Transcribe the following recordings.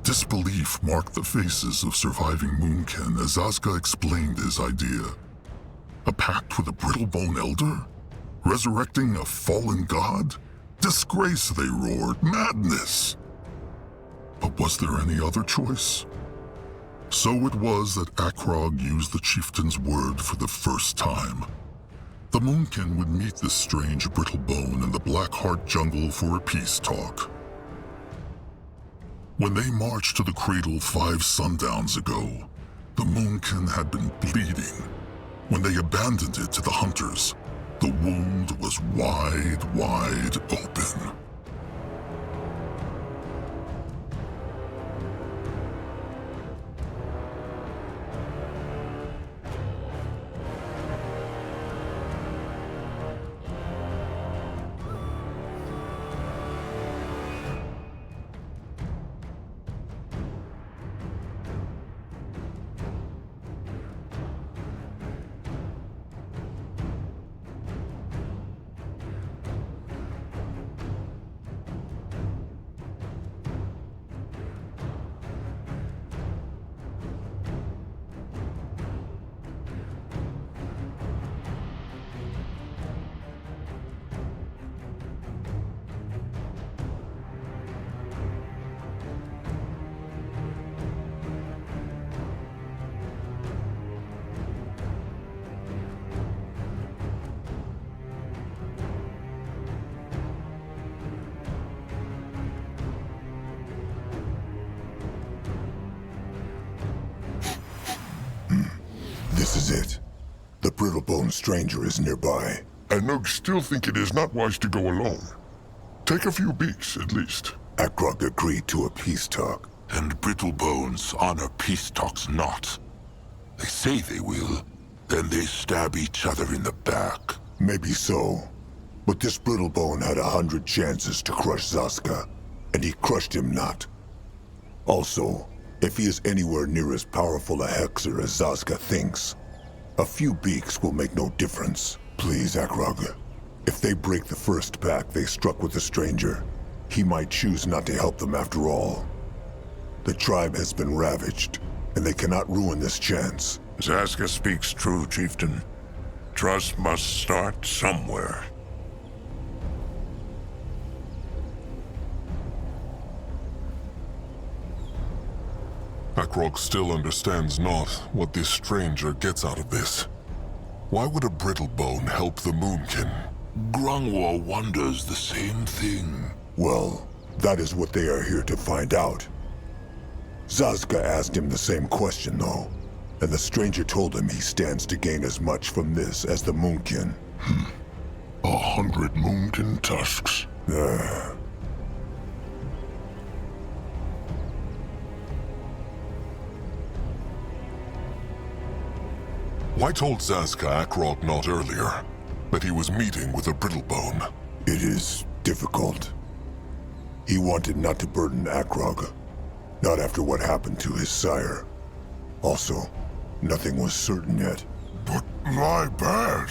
Disbelief marked the faces of surviving Moonkin as Asuka explained his idea. A pact with a brittle-bone elder? Resurrecting a fallen god? Disgrace, they roared. Madness! But was there any other choice? So it was that Akrog used the chieftain's word for the first time. The Moonkin would meet this strange brittle bone in the Blackheart jungle for a peace talk. When they marched to the cradle 5 sundowns ago, the Moonkin had been bleeding. When they abandoned it to the hunters, the wound was wide open. This is it. The brittle-bone stranger is nearby. And Nug still think it is not wise to go alone. Take a few beaks, at least. Akrog agreed to a peace talk. And brittle bones honor peace talks not. They say they will, then they stab each other in the back. Maybe so. But this brittle-bone had 100 chances to crush Zaska, and he crushed him not. Also, if he is anywhere near as powerful a hexer as Zaska thinks, a few beaks will make no difference. Please, Akrog. If they break the first pact they struck with the stranger, he might choose not to help them after all. The tribe has been ravaged, and they cannot ruin this chance. Zaska speaks true, chieftain. Trust must start somewhere. Akrog still understands not what this stranger gets out of this. Why would a brittle bone help the Moonkin? Grungwar wonders the same thing. Well, that is what they are here to find out. Zaska asked him the same question, though, and the stranger told him he stands to gain as much from this as the Moonkin. 100 Moonkin tusks. Why told Zaska Akrog not earlier that he was meeting with a brittle bone? It is difficult. He wanted not to burden Akrog, not after what happened to his sire. Also, nothing was certain yet. But lie bad.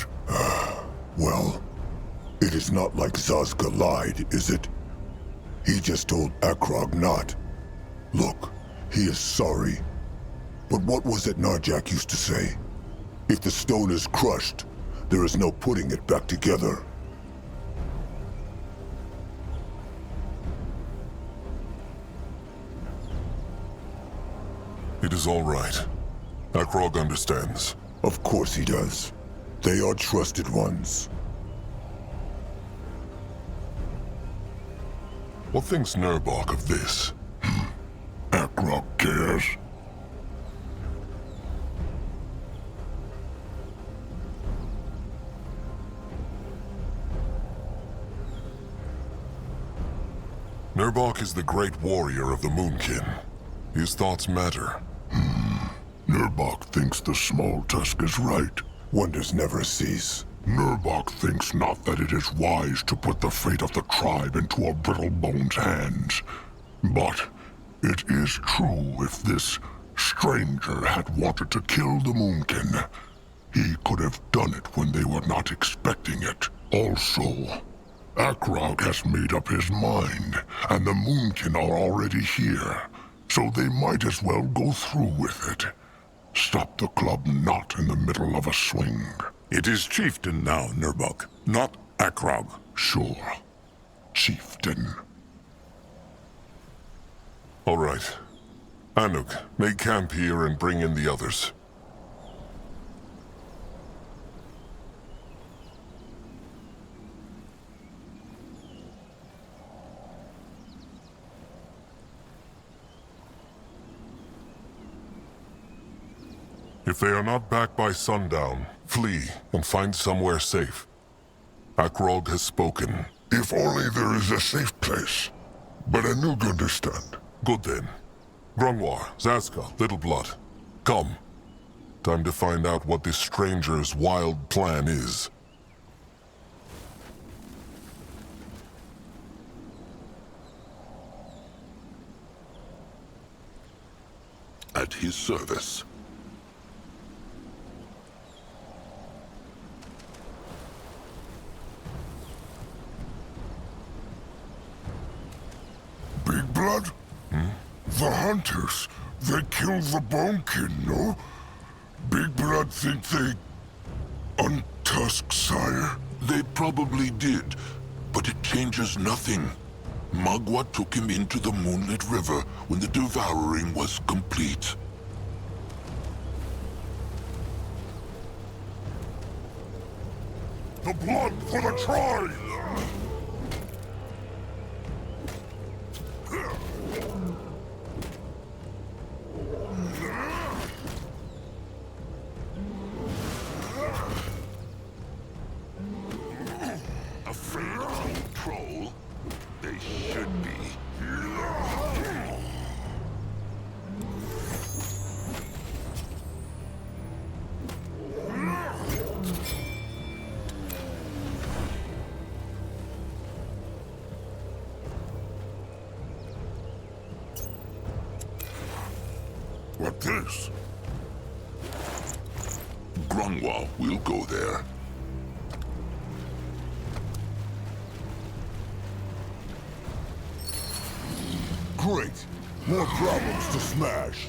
Well, it is not like Zaska lied, is it? He just told Akrog not. Look, he is sorry. But what was it Narjak used to say? If the stone is crushed, there is no putting it back together. It is all right. Akrog understands. Of course he does. They are trusted ones. What thinks Nurbok of this? Akrog cares. Nurbok is the great warrior of the Moonkin. His thoughts matter. Nurbok thinks the small tusk is right. Wonders never cease. Nurbok thinks not that it is wise to put the fate of the tribe into a brittle bone's hands. But it is true if this stranger had wanted to kill the Moonkin, he could have done it when they were not expecting it. Also, Akrog has made up his mind, and the Moonkin are already here. so they might as well go through with it. Stop the club not in the middle of a swing. It is Chieftain now, Nurbok, not Akrog. Sure, Chieftain. All right. Anuk, make camp here and bring in the others. If they are not back by sundown, flee and find somewhere safe. Akrog has spoken. If only there is a safe place. But Anug understand. Good then. Grunwar, Zaska, Little Blood. Come. Time to find out what this stranger's wild plan is. At his service. Big Blood? The hunters, they killed the Bonekin, no? Big Blood think they untusk, sire? They probably did, but it changes nothing. Magua took him into the Moonlit River when the devouring was complete. The blood for the tribe! Afraid of old troll? They should be. What this? Grunwald will go there. Great! More problems to smash!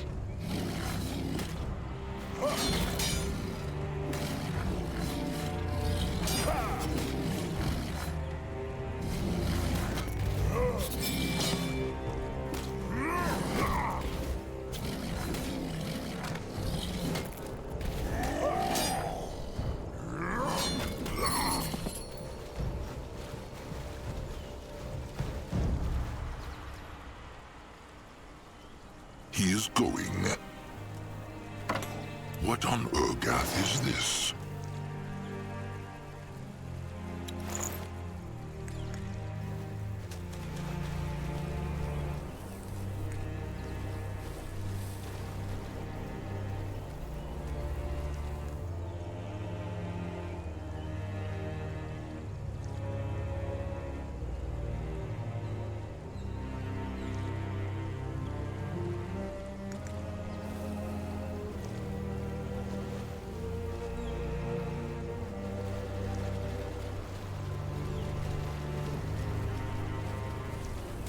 He is going. What on Urgath is this?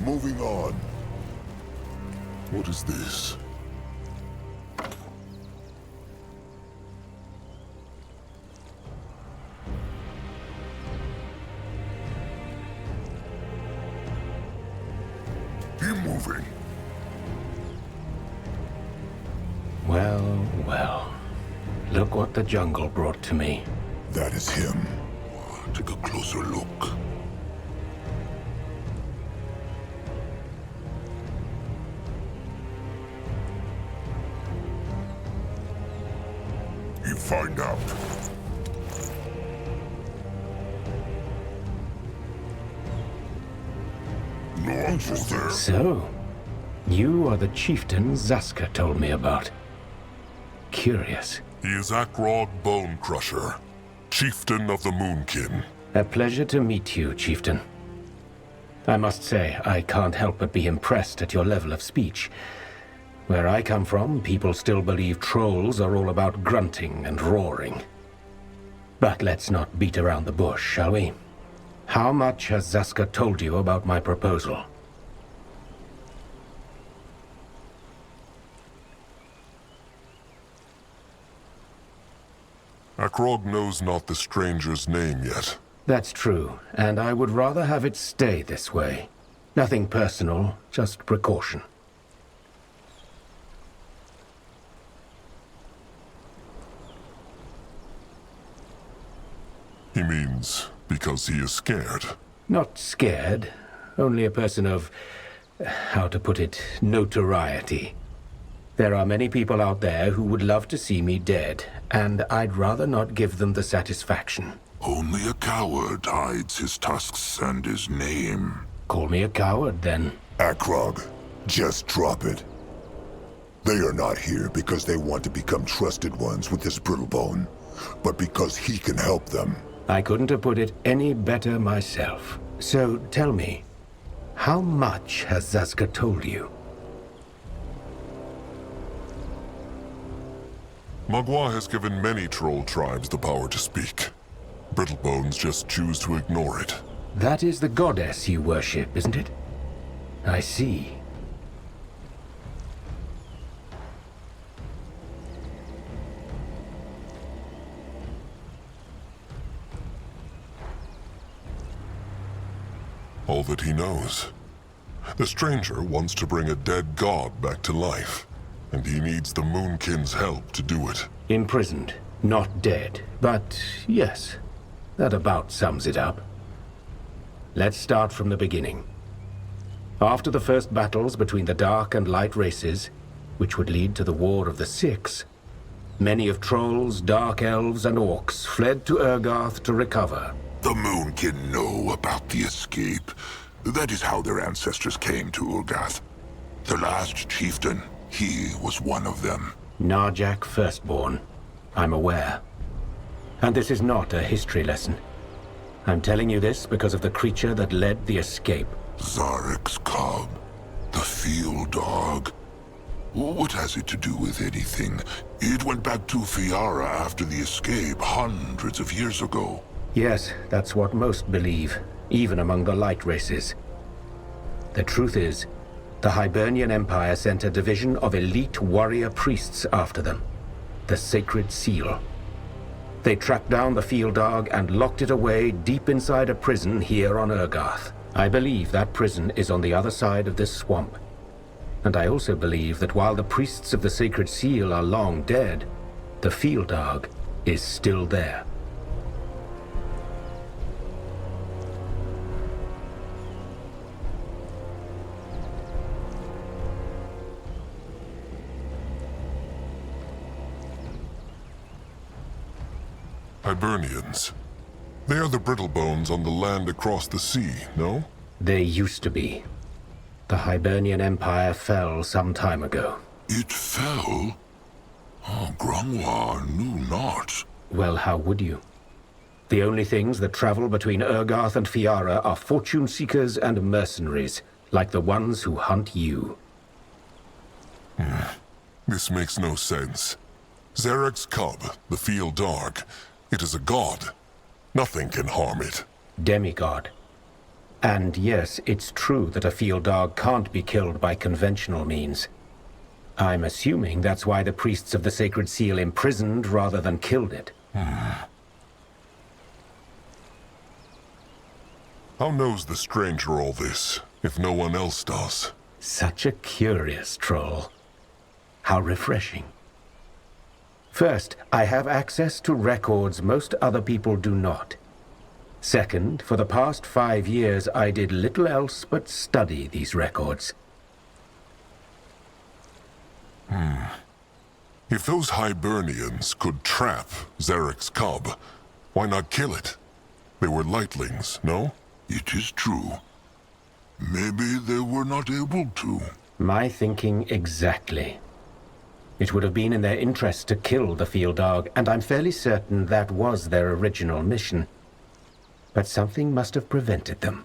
Moving on. What is this? Keep moving. Well, well. Look what the jungle brought to me. That is him. Take a closer look. You find out. No answers there. So, you are the chieftain Zaska told me about. Curious. He is Akrog Bone Crusher, chieftain of the Moonkin. A pleasure to meet you, chieftain. I must say, I can't help but be impressed at your level of speech. Where I come from, people still believe trolls are all about grunting and roaring. But let's not beat around the bush, shall we? How much has Zaska told you about my proposal? Akrog knows not the stranger's name yet. That's true, and I would rather have it stay this way. Nothing personal, just precaution. He means because he is scared. Not scared, only a person of, how to put it, notoriety. There are many people out there who would love to see me dead, and I'd rather not give them the satisfaction. Only a coward hides his tusks and his name. Call me a coward, then. Akrog, just drop it. They are not here because they want to become trusted ones with this Brittlebone, but because he can help them. I couldn't have put it any better myself. So tell me, how much has Zazka told you? Magua has given many troll tribes the power to speak. Brittlebones just choose to ignore it. That is the goddess you worship, isn't it? I see. All that he knows. The stranger wants to bring a dead god back to life, and he needs the Moonkin's help to do it. Imprisoned, not dead. But yes, that about sums it up. Let's start from the beginning. After the first battles between the Dark and Light races, which would lead to the War of the Six, many of Trolls, Dark Elves, and Orcs fled to Urgarth to recover. The Moonkin know about the escape. That is how their ancestors came to Urgath. The last chieftain, he was one of them. Narjak Firstborn. I'm aware. And this is not a history lesson. I'm telling you this because of the creature that led the escape. Zarek's cub. The field dog. What has it to do with anything? It went back to Fiara after the escape, hundreds of years ago. Yes, that's what most believe, even among the light races. The truth is, the Hibernian Empire sent a division of elite warrior priests after them. The Sacred Seal. They tracked down the field dog and locked it away deep inside a prison here on Urgarth. I believe that prison is on the other side of this swamp. And I also believe that while the priests of the Sacred Seal are long dead, the field dog is still there. Hibernians. They are the Brittlebones on the land across the sea, no? They used to be. The Hibernian Empire fell some time ago. It fell? Oh, Grangwa knew not. Well, how would you? The only things that travel between Urgarth and Fiara are fortune seekers and mercenaries, like the ones who hunt you. This makes no sense. Zarek's cub, the field dog, it is a god. Nothing can harm it. Demigod. And yes, it's true that a field dog can't be killed by conventional means. I'm assuming that's why the priests of the Sacred Seal imprisoned rather than killed it. How knows the stranger all this, if no one else does? Such a curious troll. How refreshing. First, I have access to records most other people do not. Second, for the past 5 years, I did little else but study these records. If those Hibernians could trap Zarek's cub, why not kill it? They were lightlings, no? It is true. Maybe they were not able to. My thinking exactly. It would have been in their interest to kill the field dog, and I'm fairly certain that was their original mission. But something must have prevented them.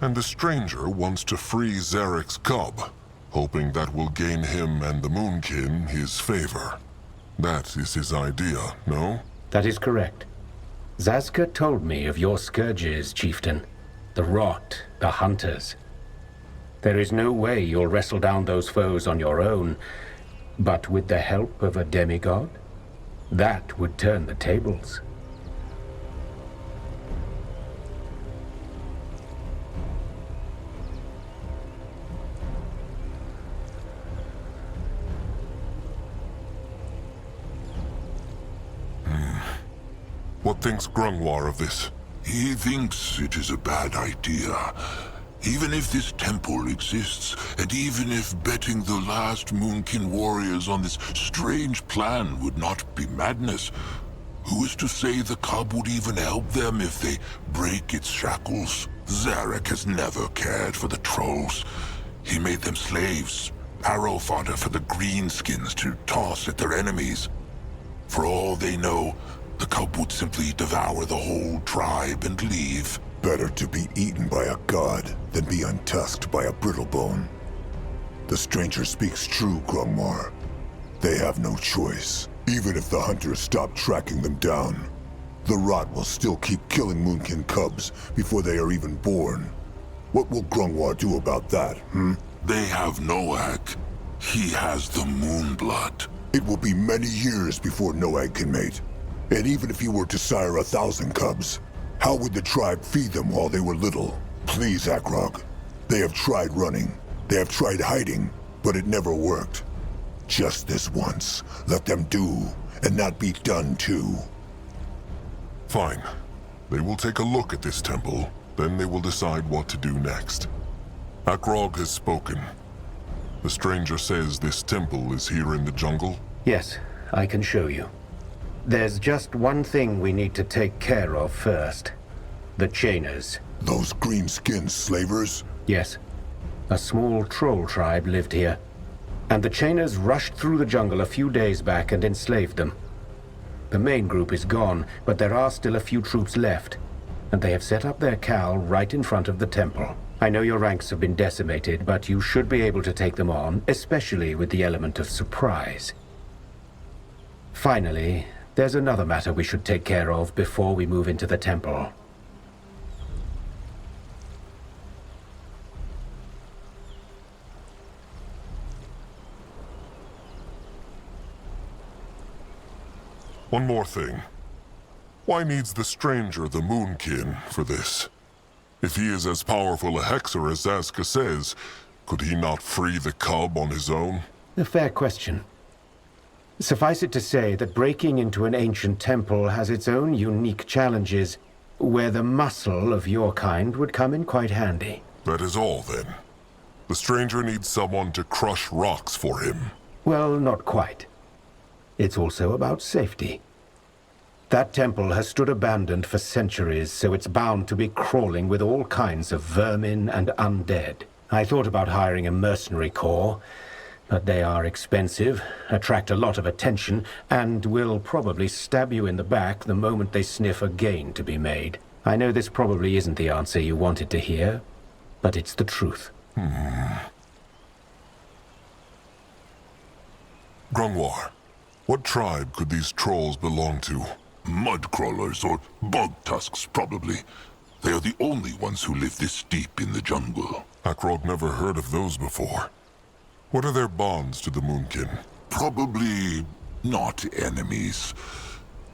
And the stranger wants to free Zarek's cub, hoping that will gain him and the Moonkin his favor. That is his idea, no? That is correct. Zaska told me of your scourges, Chieftain. The rot, the hunters. There is no way you'll wrestle down those foes on your own, but with the help of a demigod? That would turn the tables. What thinks Grungwar of this? He thinks it is a bad idea. Even if this temple exists, and even if betting the last Moonkin warriors on this strange plan would not be madness, who is to say the cub would even help them if they break its shackles? Zarek has never cared for the trolls. He made them slaves, arrow fodder for the greenskins to toss at their enemies. For all they know, the cub would simply devour the whole tribe and leave. Better to be eaten by a god than be untusked by a brittlebone. The stranger speaks true, Grungwar. They have no choice. Even if the hunters stop tracking them down, the rot will still keep killing Moonkin cubs before they are even born. What will Grungwar do about that, They have Noag. He has the Moonblood. It will be many years before Noag can mate. And even if he were to sire 1,000 cubs, how would the tribe feed them while they were little? Please, Akrog. They have tried running. They have tried hiding, but it never worked. Just this once, let them do, and not be done to. Fine. They will take a look at this temple, then they will decide what to do next. Akrog has spoken. The stranger says this temple is here in the jungle? Yes, I can show you. There's just one thing we need to take care of first. The Chainers. Those green-skinned slavers? Yes. A small troll tribe lived here. And the Chainers rushed through the jungle a few days back and enslaved them. The main group is gone, but there are still a few troops left. And they have set up their cowl right in front of the temple. I know your ranks have been decimated, but you should be able to take them on, especially with the element of surprise. Finally, there's another matter we should take care of before we move into the temple. One more thing. Why needs the stranger the Moonkin for this? If he is as powerful a hexer as Zaska says, could he not free the cub on his own? A fair question. Suffice it to say that breaking into an ancient temple has its own unique challenges, where the muscle of your kind would come in quite handy. That is all, then. The stranger needs someone to crush rocks for him. Well, not quite. It's also about safety. That temple has stood abandoned for centuries, so it's bound to be crawling with all kinds of vermin and undead. I thought about hiring a mercenary corps, but they are expensive, attract a lot of attention, and will probably stab you in the back the moment they sniff a gain to be made. I know this probably isn't the answer you wanted to hear, but it's the truth. Grungwar, what tribe could these trolls belong to? Mudcrawlers or bog tusks, probably. They are the only ones who live this deep in the jungle. Akrog never heard of those before. What are their bonds to the Moonkin? Probably not enemies.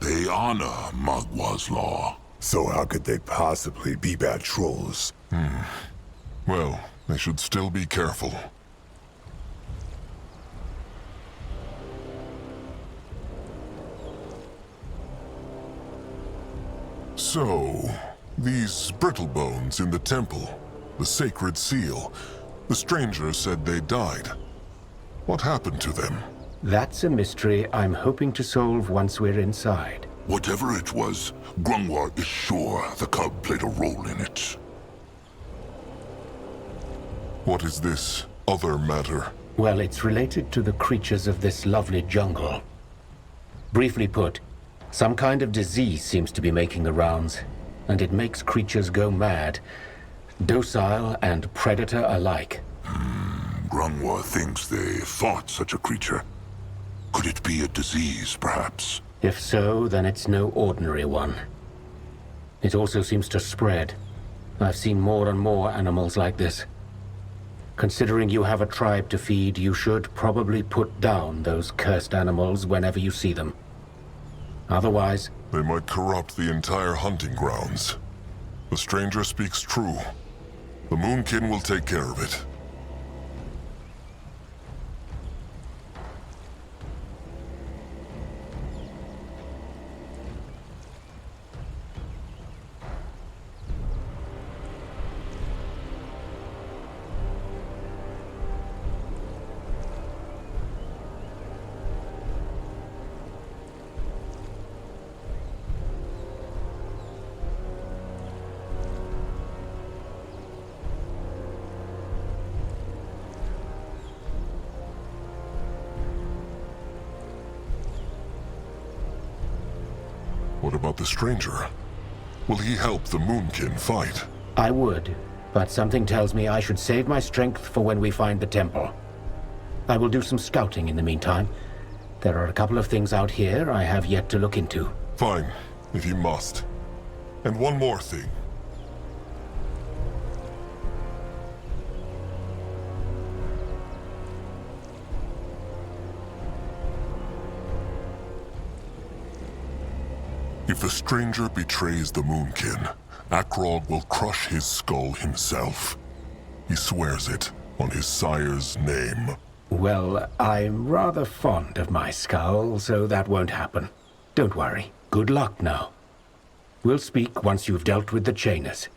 They honor Magwa's law. So how could they possibly be bad trolls? Well, they should still be careful. So, these brittlebones in the temple, the sacred seal, the stranger said they died. What happened to them? That's a mystery I'm hoping to solve once we're inside. Whatever it was, Grungwar is sure the cub played a role in it. What is this other matter? Well, it's related to the creatures of this lovely jungle. Briefly put, some kind of disease seems to be making the rounds, and it makes creatures go mad. Docile and predator alike. Grungwa thinks they fought such a creature. Could it be a disease, perhaps? If so, then it's no ordinary one. It also seems to spread. I've seen more and more animals like this. Considering you have a tribe to feed, you should probably put down those cursed animals whenever you see them. Otherwise... They might corrupt the entire hunting grounds. The stranger speaks true. The Moonkin will take care of it. What about the stranger? Will he help the Moonkin fight? I would, but something tells me I should save my strength for when we find the temple. I will do some scouting in the meantime. There are a couple of things out here I have yet to look into. Fine, if you must. And one more thing. If the stranger betrays the Moonkin, Akrog will crush his skull himself. He swears it on his sire's name. Well, I'm rather fond of my skull, so that won't happen. Don't worry. Good luck now. We'll speak once you've dealt with the chainers.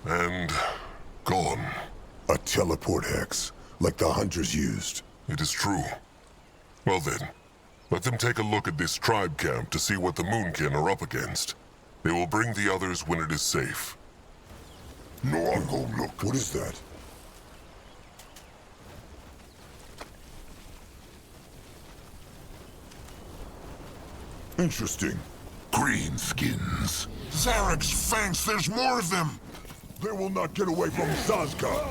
And gone. A teleport hex, like the hunters used. It is true. Well then, let them take a look at this tribe camp to see what the Moonkin are up against. They will bring the others when it is safe. No, I'll go look. What is that? Interesting. Greenskins. Zarek's fangs, there's more of them! They will not get away from Zazka!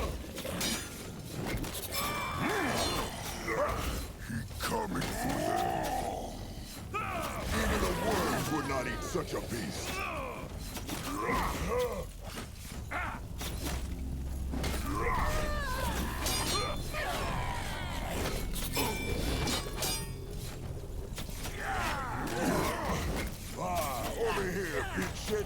He's coming for them. Even a worm would not eat such a beast. Over here, big shit!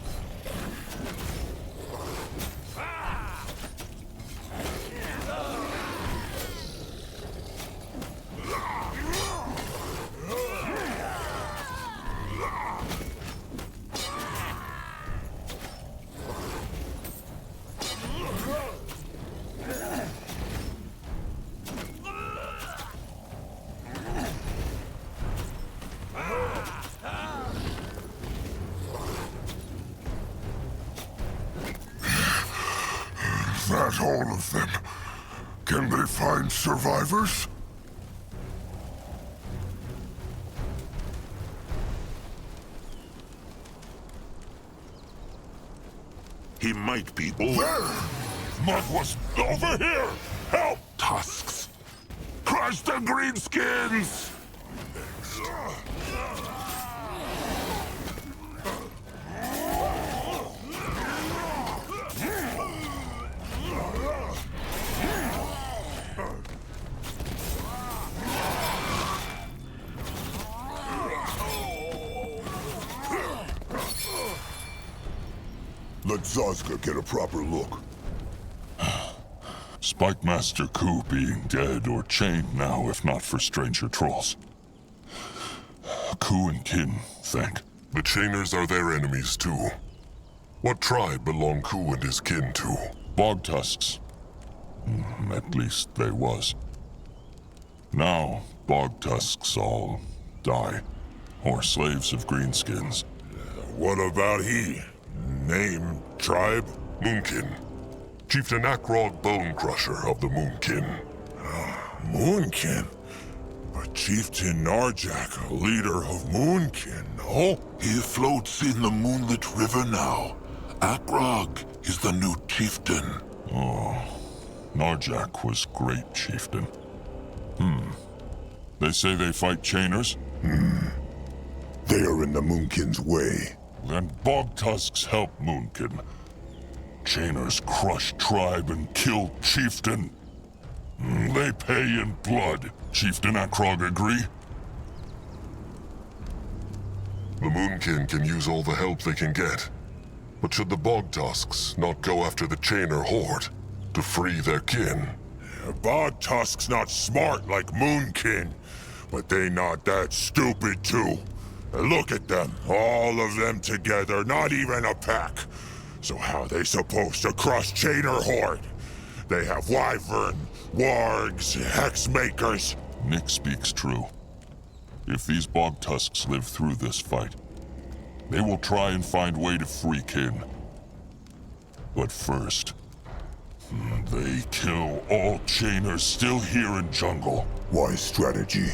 That all of them? Can they find survivors? He might be There! Mud over here! Help! tusks. Crush the greenskins! Let Zazka get a proper look. Spike Master Ku being dead or chained now, if not for stranger trolls. Ku and kin, think. The Chainers are their enemies too. What tribe belong Ku and his kin to? Bog tusks. At least they was. Now, bog tusks all die. Or slaves of greenskins. What about he? Name, tribe? Moonkin. Chieftain Akrog Bone Crusher of the Moonkin. Moonkin? But Chieftain Narjak, a leader of Moonkin, no? He floats in the moonlit river now. Akrog is the new chieftain. Oh, Narjak was great, chieftain. They say they fight chainers? They are in the Moonkin's way. Then Bog Tusks help Moonkin. Chainers crush tribe and kill chieftain. They pay in blood. Chieftain Akrog agree? The Moonkin can use all the help they can get. But should the Bog Tusks not go after the Chainer horde to free their kin? Bog Tusk's not smart like Moonkin, but they not that stupid too. Look at them, all of them together, not even a pack. So how they supposed to crush Chainer horde? They have Wyvern, Wargs, Hexmakers. Nick speaks true. If these Bog Tusks live through this fight, they will try and find way to free kin. But first, they kill all chainers still here in jungle. Wise strategy.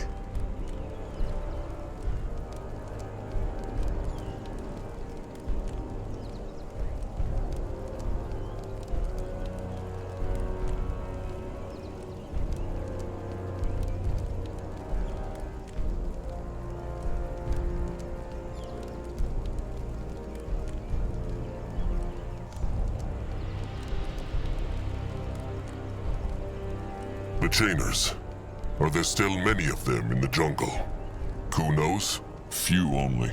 The Chainers. Are there still many of them in the jungle? Who knows? Few only.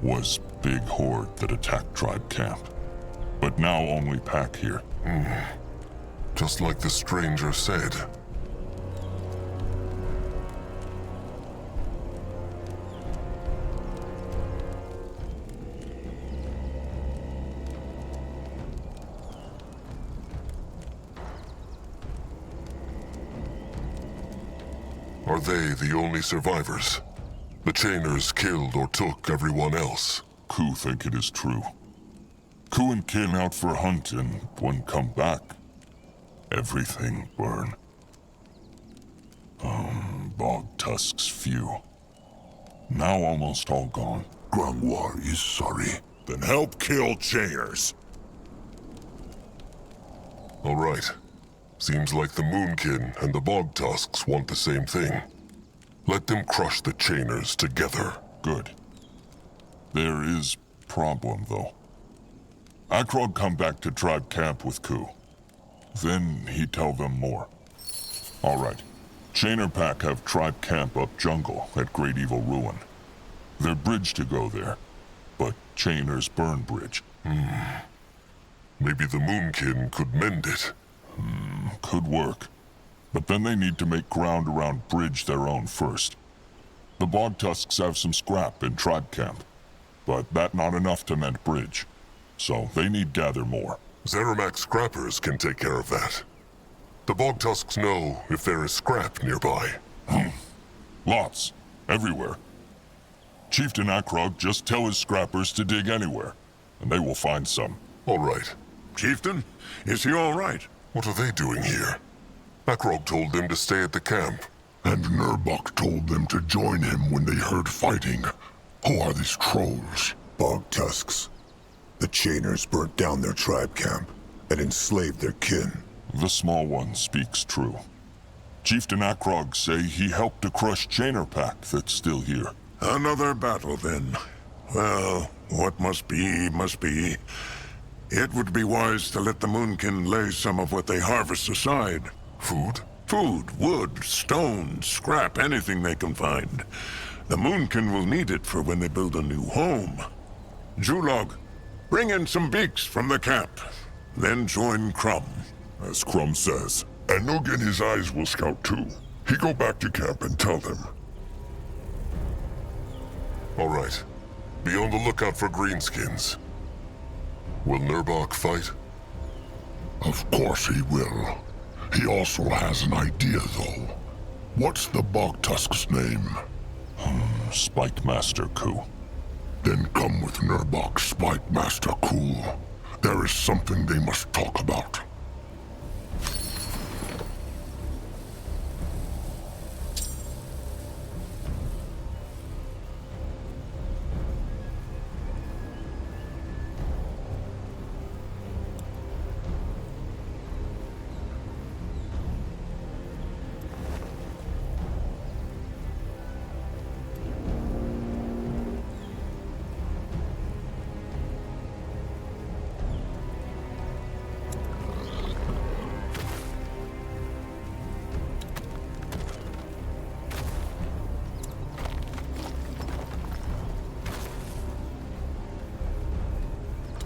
Was big horde that attacked tribe camp. But now only pack here. Just like the stranger said. Are they the only survivors? The Chainers killed or took everyone else. Ku think it is true. Ku and kin out for hunt and when come back, everything burn. Bog Tusks few. Now almost all gone. Grungwar is sorry. Then help kill Chainers. All right. Seems like the Moonkin and the Bog Tusks want the same thing. Let them crush the Chainers together. Good. There is problem, though. Akrog come back to tribe camp with Ku. Then he tell them more. All right. Chainer pack have tribe camp up jungle at Great Evil Ruin. Their bridge to go there, but Chainers burn bridge. Maybe the Moonkin could mend it. Could work. But then they need to make ground around bridge their own first. The Bog Tusks have some scrap in tribe camp, but that not enough to mend bridge. So they need gather more. Zeramak scrappers can take care of that. The Bog Tusks know if there is scrap nearby. Lots. Everywhere. Chieftain Akrog just tell his scrappers to dig anywhere, and they will find some. All right. Chieftain, is he all right? What are they doing here? Akrog told them to stay at the camp. And Nurbok told them to join him when they heard fighting. Who are these trolls? Bog Tusks. The Chainers burnt down their tribe camp and enslaved their kin. The small one speaks true. Chieftain Akrog say he helped to crush Chainer pack that's still here. Another battle, then. Well, what must be, must be. It would be wise to let the Moonkin lay some of what they harvest aside. Food? Food, wood, stone, scrap, anything they can find. The Moonkin will need it for when they build a new home. Julog, bring in some beaks from the camp. Then join Crumb. As Crumb says. And Noog and his eyes will scout too. He go back to camp and tell them. All right. Be on the lookout for greenskins. Will Nurbok fight? Of course he will. He also has an idea, though. What's the Bog Tusk's name? Spike Master Ku. Then come with Nurbok, Spike Master Cool. There is something they must talk about.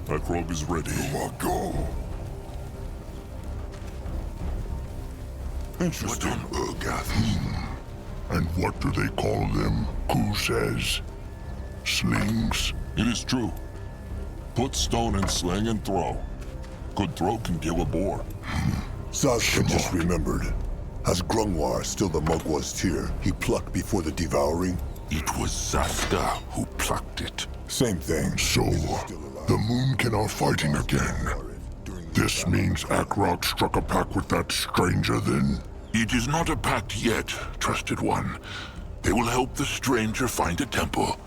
Akrog is ready. Go. Interesting. What on Urgath? And what do they call them, Ku says? Slings? It is true. Put stone in sling and throw. Good throw can kill a boar. Zazka just remembered. As Grungwar, still the Mugwaz Tyr, he plucked before the devouring? It was Zaska who plucked it. Same thing. So, the Moonkin are fighting again. This means Akrog struck a pact with that stranger then? It is not a pact yet, trusted one. They will help the stranger find a temple.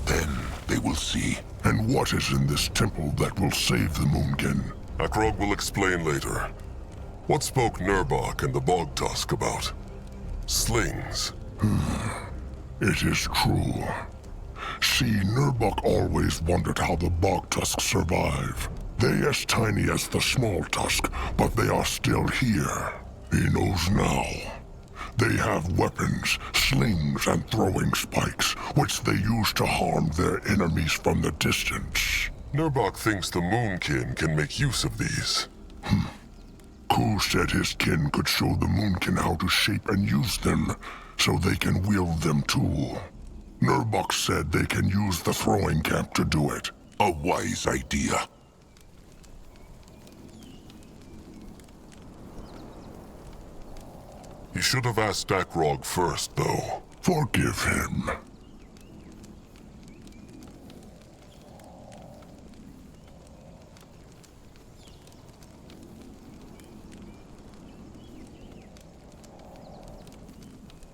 Then they will see. And what is in this temple that will save the Moonkin? Akrog will explain later. What spoke Nurbok and the Bog Tusk about? Slings. It is true. See, Nurbok always wondered how the Bog Tusks survive. They as tiny as the small tusk, but they are still here. He knows now. They have weapons, slings, and throwing spikes, which they use to harm their enemies from the distance. Nurbok thinks the Moonkin can make use of these. Ku said his kin could show the Moonkin how to shape and use them, so they can wield them too. Nurbok said they can use the throwing camp to do it. A wise idea. He should have asked Akrog first, though. Forgive him.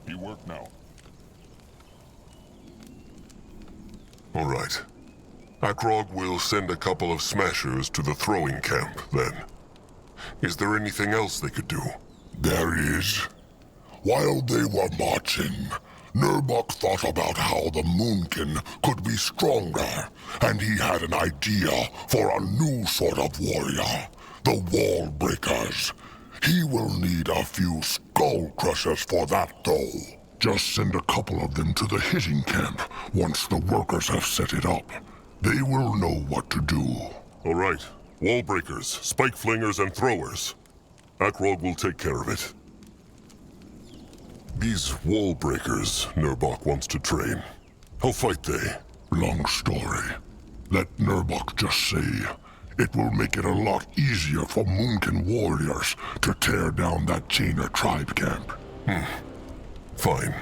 You work now. All right. Akrog will send a couple of smashers to the throwing camp, then. Is there anything else they could do? There is. While they were marching, Nurbok thought about how the Moonkin could be stronger, and he had an idea for a new sort of warrior, the Wall Breakers. He will need a few skull crushers for that, though. Just send a couple of them to the hitting camp once the workers have set it up. They will know what to do. All right. Wall breakers, spike flingers, and throwers. Akrog will take care of it. These wall breakers Nurbok wants to train. How fight they? Long story. Let Nurbok just say, it will make it a lot easier for Moonkin warriors to tear down that Chainer tribe camp. Fine.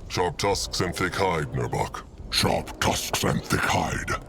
Sharp tusks and thick hide, Nurbok. Sharp tusks and thick hide.